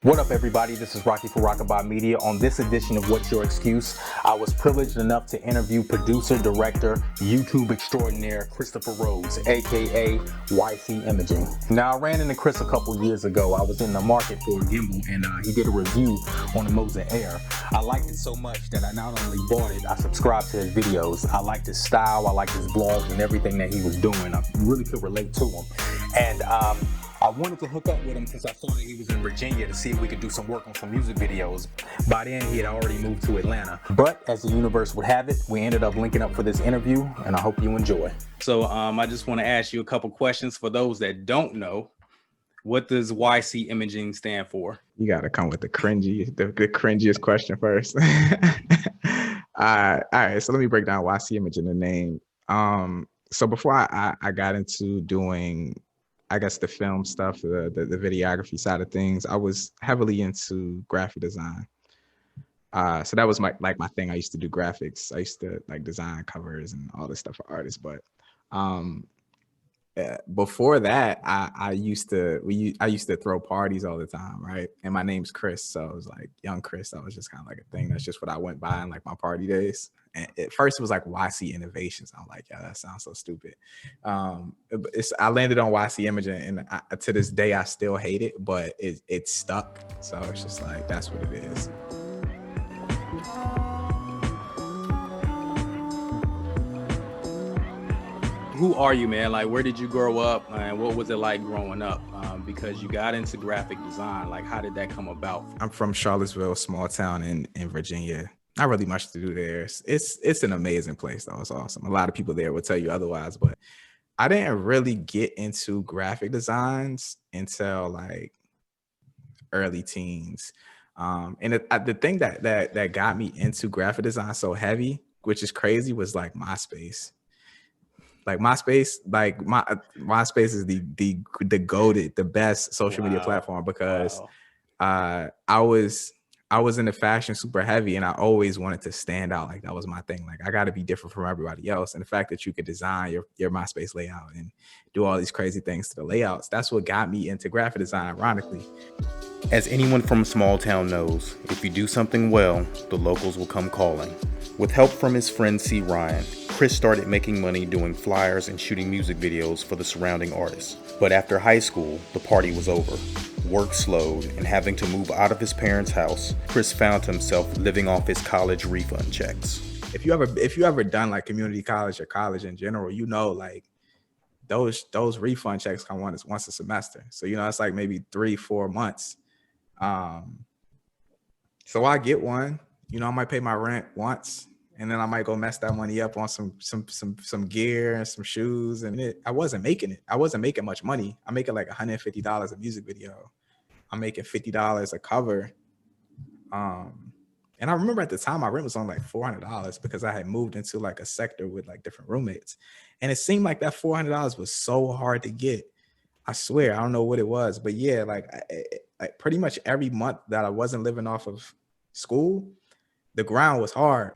What up, everybody? This is Rocky for Rockabye Media. On this edition of What's Your Excuse, I was privileged enough to interview producer, director, YouTube extraordinaire Chrystopher Rhodes, aka YCimaging. Now, I ran into Chris a couple years ago. I was in the market for a gimbal, and he did a review on the Moza Air. I liked it so much that I not only bought it, I subscribed to his videos. I liked his style, I liked his vlogs, and everything that he was doing. I really could relate to him. And I wanted to hook up with him since I saw that he was in Virginia to see if we could do some work on some music videos. By then, he had already moved to Atlanta. But as the universe would have it, we ended up linking up for this interview, and I hope you enjoy. So I just want to ask you a couple questions for those that don't know. What does YCimaging stand for? You got to come with the cringiest question first. All right, so let me break down YCimaging, the name. So before I got into doing, I guess, the film stuff, the videography side of things, I was heavily into graphic design. So that was my thing. I used to do graphics. I used to design covers and all this stuff for artists. But before that, I used to throw parties all the time, right? And my name's Chris, so it was like Young Chris. That was just kind of like a thing. That's just what I went by in like my party days. And at first, it was like YC Innovations. I'm like, yeah, that sounds so stupid. I landed on YCimaging, and to this day, I still hate it, but it stuck. So it's just like that's what it is. Who are you, man? Like, where did you grow up, and what was it like growing up? Because you got into graphic design. Like, how did that come about? I'm from Charlottesville, small town in Virginia. Not really much to do there. It's an amazing place, though. It's awesome. A lot of people there will tell you otherwise, but I didn't really get into graphic designs until like early teens. And the thing that got me into graphic design so heavy, which is crazy, was like MySpace. Like MySpace is the goated, the best social media platform, because I was into fashion super heavy, and I always wanted to stand out. Like that was my thing. Like I got to be different from everybody else. And the fact that you could design your MySpace layout and do all these crazy things to the layouts, that's what got me into graphic design, ironically. As anyone from a small town knows, if you do something well, the locals will come calling. With help from his friend C. Ryan, Chris started making money doing flyers and shooting music videos for the surrounding artists. But after high school, the party was over. Work slowed, and having to move out of his parents' house, Chris found himself living off his college refund checks. If you ever done like community college or college in general, you know, like those refund checks come once a semester. So, you know, it's like maybe 3-4 months. So I get one, you know, I might pay my rent once, and then I might go mess that money up on some gear and some shoes. And I wasn't making much money. I'm making like $150 a music video. I'm making $50 a cover. And I remember at the time my rent was on like $400 because I had moved into like a sector with like different roommates. And it seemed like that $400 was so hard to get. I swear, I don't know what it was, but yeah, like pretty much every month that I wasn't living off of school, the grind was hard.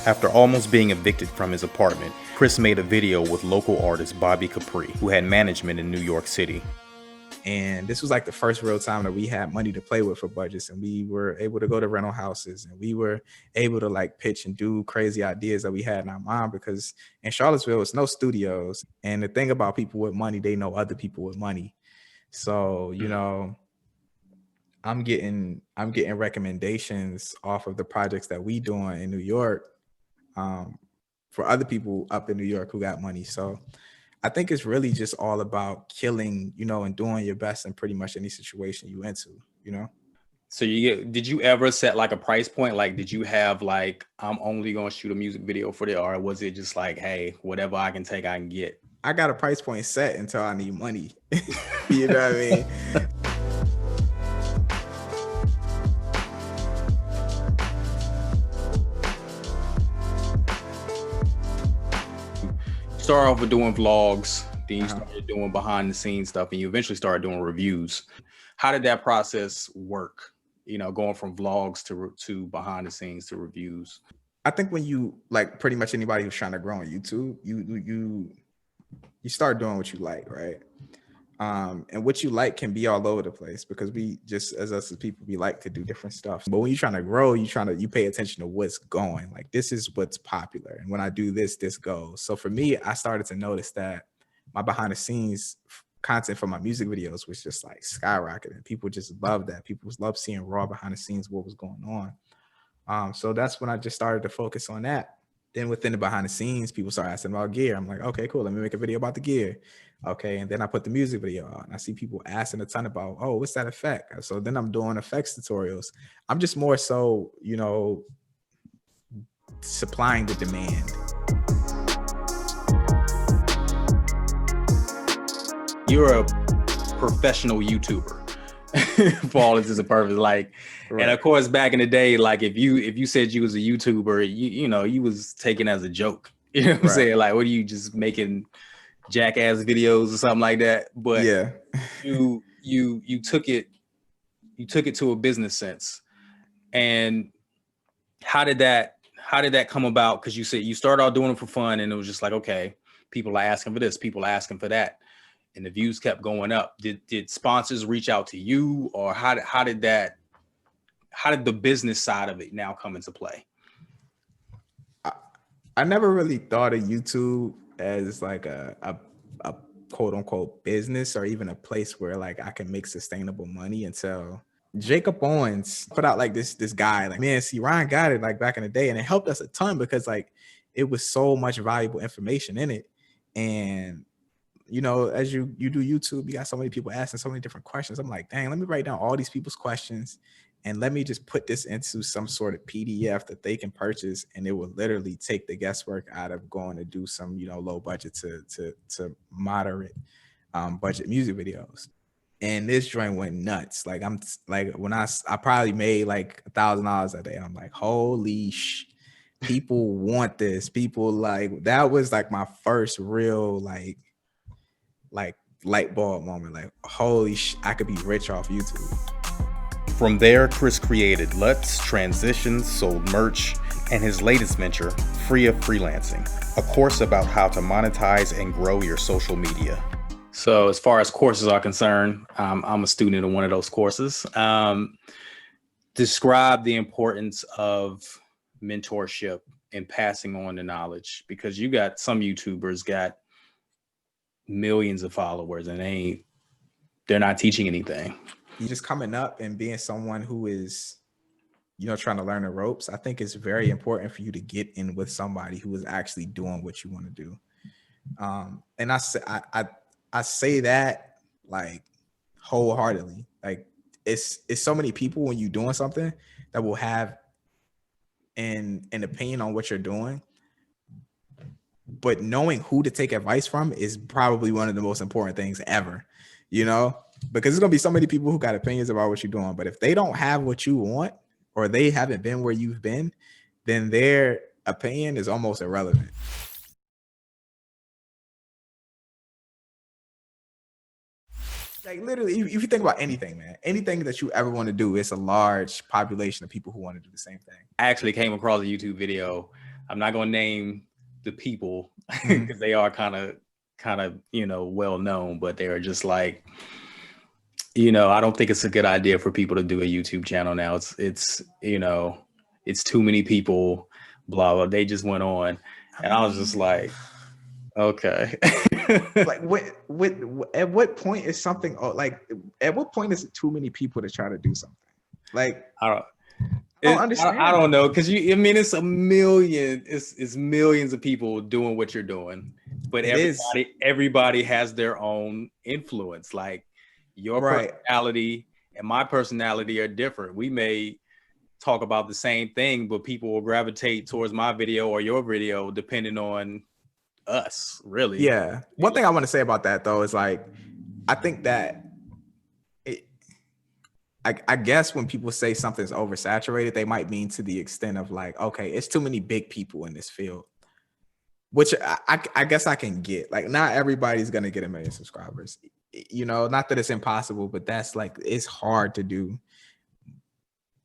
After almost being evicted from his apartment, Chris made a video with local artist Bobby Capri, who had management in New York City. And this was like the first real time that we had money to play with for budgets, and we were able to go to rental houses, and we were able to like pitch and do crazy ideas that we had in our mind, because in Charlottesville, it's no studios. And the thing about people with money, they know other people with money. So, you know, I'm getting recommendations off of the projects that we doing in New York for other people up in New York who got money. So I think it's really just all about killing, you know, and doing your best in pretty much any situation you into, you know? So did you ever set like a price point? Like, did you have like, I'm only going to shoot a music video for this, or was it just like, hey, whatever I can take, I can get? I got a price point set until I need money. You know what I mean? Start off with doing vlogs, then you started doing behind the scenes stuff, and you eventually started doing reviews. How did that process work? You know, going from vlogs to behind the scenes to reviews. I think when you, like pretty much anybody who's trying to grow on YouTube, you start doing what you like, right? And what you like can be all over the place, because we just, as us as people, we like to do different stuff. But when you're trying to grow, you pay attention to what's going. Like, this is what's popular, and when I do this, this goes. So for me, I started to notice that my behind the scenes content for my music videos was just like skyrocketing. People just loved that. People love seeing raw behind the scenes, what was going on. So that's when I just started to focus on that. Then within the behind the scenes, people start asking about gear. I'm like, okay, cool. Let me make a video about the gear. Okay. And then I put the music video out, and I see people asking a ton about, oh, what's that effect? So then I'm doing effects tutorials. I'm just more so, supplying the demand. You're a professional YouTuber for all intents and purposes. Like, right. And of course, back in the day, like if you said you was a YouTuber, you was taken as a joke. You know what I'm saying? Like, what are you, just making jackass videos or something like that? But yeah, you took it to a business sense. And how did that come about? Because you said you started out doing it for fun, and it was just like, okay, people are asking for this, people are asking for that, and the views kept going up. Did sponsors reach out to you, or how did the business side of it now come into play? I never really thought of YouTube as like a quote unquote business, or even a place where like I can make sustainable money, until Jacob Owens put out like this guy, like, man, see, Ryan got it like back in the day, and it helped us a ton because like it was so much valuable information in it. And as you do YouTube, you got so many people asking so many different questions. I'm like, dang, let me write down all these people's questions, and let me just put this into some sort of PDF that they can purchase, and it will literally take the guesswork out of going to do some, low budget to moderate budget music videos. And this joint went nuts. Like, I'm like, when I probably made like $1,000 a day. I'm like, holy people want this. People, like, that was like my first real like light bulb moment. Like, holy I could be rich off YouTube. From there, Chris created Lutz, Transitions, sold merch, and his latest venture, Free of Freelancing, a course about how to monetize and grow your social media. So as far as courses are concerned, I'm a student of one of those courses. Describe the importance of mentorship and passing on the knowledge, because you got some YouTubers got millions of followers and they're not teaching anything. You just coming up and being someone who is, trying to learn the ropes. I think it's very important for you to get in with somebody who is actually doing what you want to do. And I say that like wholeheartedly. Like, it's so many people when you're doing something that will have an opinion on what you're doing, but knowing who to take advice from is probably one of the most important things ever, because there's going to be so many people who got opinions about what you're doing, but if they don't have what you want, or they haven't been where you've been, then their opinion is almost irrelevant. Like, literally, if you think about anything, man, anything that you ever want to do, it's a large population of people who want to do the same thing. I actually came across a YouTube video. I'm not going to name the people because they are kind of, well known, but they are just like, I don't think it's a good idea for people to do a YouTube channel now. It's too many people, blah, blah. They just went on, and I was just like, okay. Like, at what point is something, like, at what point is it too many people to try to do something? Like, I don't understand. I don't know, because it's a million, it's millions of people doing what you're doing, but everybody has their own influence. Like, your personality and my personality are different. We may talk about the same thing, but people will gravitate towards my video or your video depending on us, really. Yeah. One thing I want to say about that, though, is like, I think that I guess when people say something's oversaturated, they might mean to the extent of like, okay, it's too many big people in this field, which I guess I can get. Like, not everybody's going to get 1 million subscribers, not that it's impossible, but that's like, it's hard to do.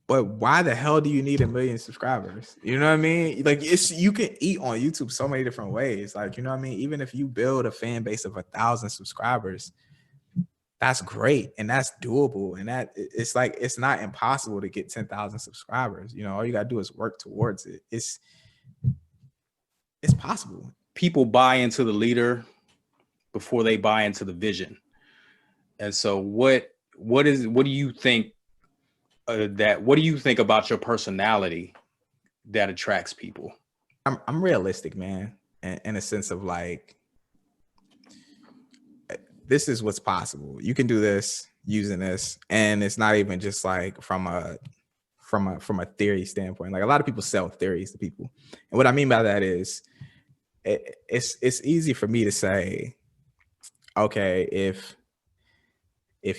But why the hell do you need 1 million subscribers? You know what I mean? Like, you can eat on YouTube so many different ways. Like, you know what I mean? Even if you build a fan base of 1,000 subscribers, that's great and that's doable. And that it's like, it's not impossible to get 10,000 subscribers. You know, all you gotta do is work towards it. It's possible. People buy into the leader before they buy into the vision. And so what do you think what do you think about your personality that attracts people? I'm realistic, man, in a sense of like, this is what's possible. You can do this using this, and it's not even just like from a theory standpoint. Like, a lot of people sell theories to people, and what I mean by that is, it's easy for me to say, okay, if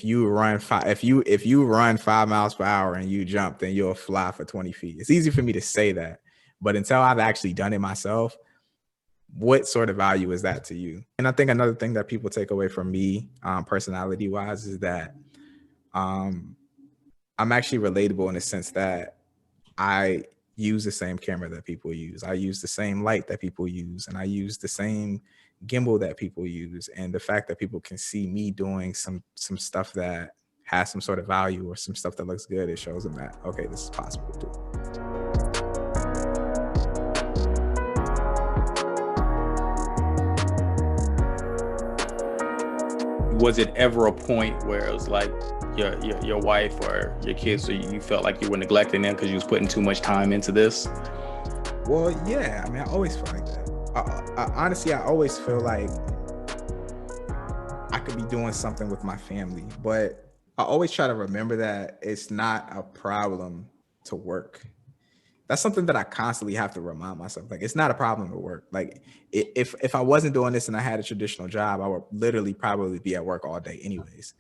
you run 5 miles per hour and you jump, then you'll fly for 20 feet. It's easy for me to say that, but until I've actually done it myself, what sort of value is that to you? And I think another thing that people take away from me, personality wise, is that I'm actually relatable in the sense that I use the same camera that people use. I use the same light that people use, and I use the same gimbal that people use. And the fact that people can see me doing some stuff that has some sort of value or some stuff that looks good, it shows them that, okay, this is possible to do. Was it ever a point where it was like your wife or your kids, or you felt like you were neglecting them because you was putting too much time into this? Well, yeah, I mean, I always feel like that. Honestly, I always feel like I could be doing something with my family, but I always try to remember that it's not a problem to work. That's something that I constantly have to remind myself. Like, it's not a problem to work. Like, if I wasn't doing this and I had a traditional job, I would literally probably be at work all day anyways.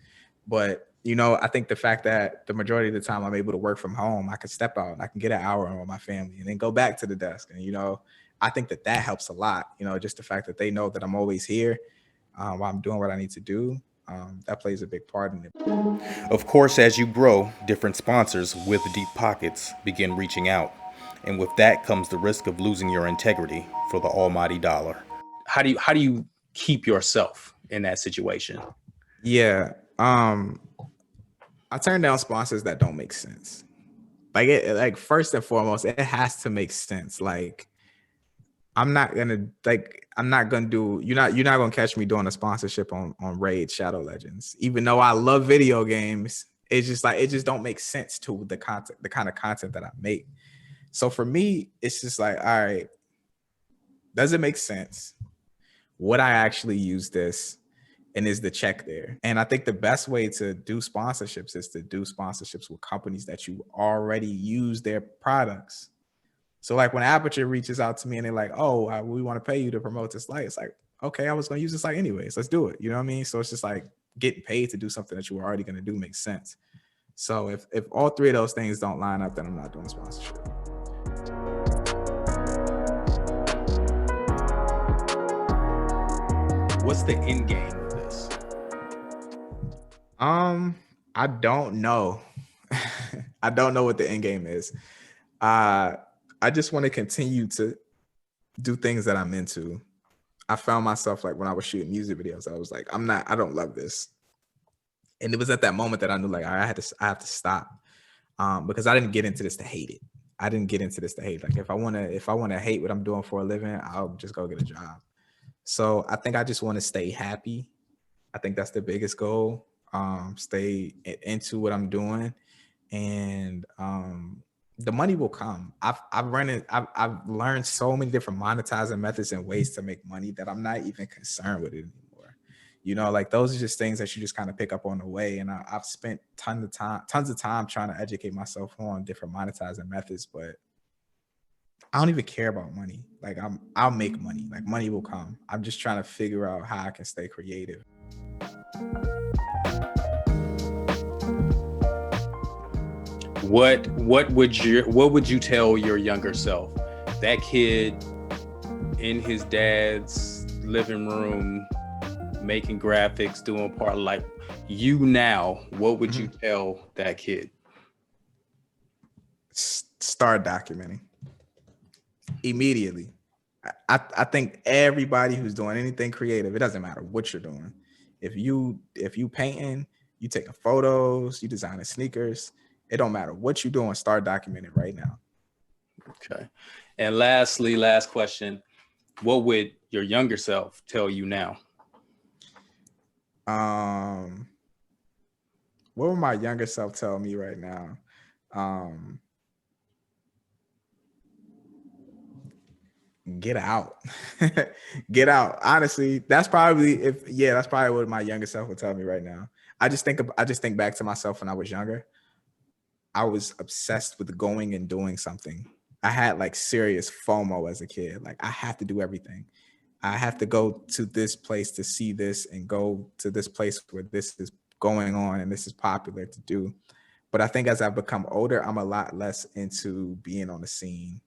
But, you know, I think the fact that the majority of the time I'm able to work from home, I can step out and I can get an hour with my family and then go back to the desk. And, you know, I think that helps a lot. You know, just the fact that they know that I'm always here while I'm doing what I need to do. That plays a big part in it. Of course, as you grow, different sponsors with deep pockets begin reaching out. And with that comes the risk of losing your integrity for the almighty dollar. How do you keep yourself in that situation? Yeah. I turn down sponsors that don't make sense. Like first and foremost, it has to make sense. Like, you're not gonna catch me doing a sponsorship on Raid Shadow Legends. Even though I love video games, it's just like, it just don't make sense to the kind of content that I make. So for me, it's just like, all right, does it make sense? Would I actually use this? And is the check there? And I think the best way to do sponsorships is to do sponsorships with companies that you already use their products. So like, when Aperture reaches out to me and they're like, oh, we want to pay you to promote this light, it's like, okay, I was going to use this light anyways. Let's do it. You know what I mean? So it's just like, getting paid to do something that you were already going to do makes sense. So if all three of those things don't line up, then I'm not doing sponsorship. What's the end game of this? I don't know. I don't know what the end game is. I just want to continue to do things that I'm into. I found myself, like, when I was shooting music videos, I was like, I don't love this. And it was at that moment that I knew, like, I have to stop. Because I didn't get into this to hate it. I didn't get into this to hate. Like, if I want to hate what I'm doing for a living, I'll just go get a job. So I think I just want to stay happy. I think that's the biggest goal. Stay into what I'm doing, and the money will come. I've learned so many different monetizing methods and ways to make money that I'm not even concerned with it anymore. You know, like, those are just things that you just kind of pick up on the way. And I've spent tons of time trying to educate myself on different monetizing methods, but I don't even care about money. Like, I'll make money. Like, money will come. I'm just trying to figure out how I can stay creative. What would you tell your younger self? That kid in his dad's living room making graphics, doing part, like, you now, what would you tell that kid? Start documenting immediately. I think everybody who's doing anything creative, it doesn't matter what you're doing. If you painting, you taking photos, you designing sneakers, it don't matter what you're doing, start documenting right now. Okay. And lastly, last question, what would your younger self tell you now? What would my younger self tell me right now? Get out. Get out. Honestly, that's probably what my younger self would tell me right now. I just think back to myself when I was younger. I was obsessed with going and doing something. I had like serious FOMO as a kid. Like I have to do everything. I have to go to this place to see this and go to this place where this is going on and this is popular to do. But I think as I've become older, I'm a lot less into being on the scene.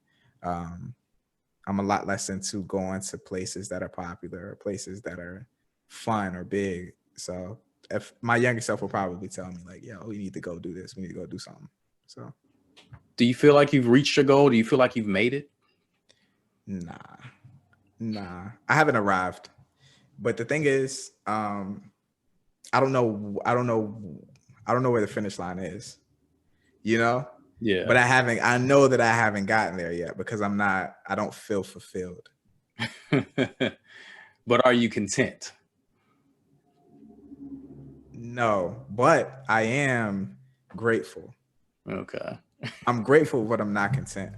I'm a lot less into going to places that are popular or places that are fun or big. So if my younger self will probably tell me like, yo, we need to go do this. We need to go do something. So do you feel like you've reached your goal? Do you feel like you've made it? Nah, I haven't arrived. But the thing is, I don't know where the finish line is, you know? Yeah. But I know that I haven't gotten there yet because I don't feel fulfilled. But are you content? No, but I am grateful. Okay. I'm grateful, but I'm not content.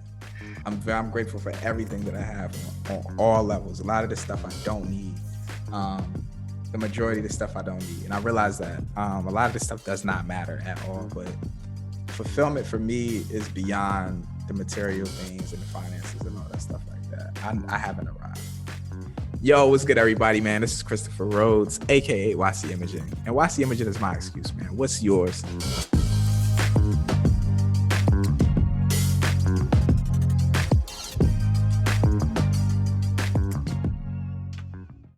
I'm grateful for everything that I have on all levels. A lot of the stuff I don't need. The majority of the stuff I don't need. And I realize that a lot of this stuff does not matter at all, but fulfillment for me is beyond the material things and the finances and all that stuff like that. I haven't arrived. Yo, what's good, everybody, man? This is Chrystopher Rhodes, aka YCimaging. And YCimaging is my excuse, man. What's yours?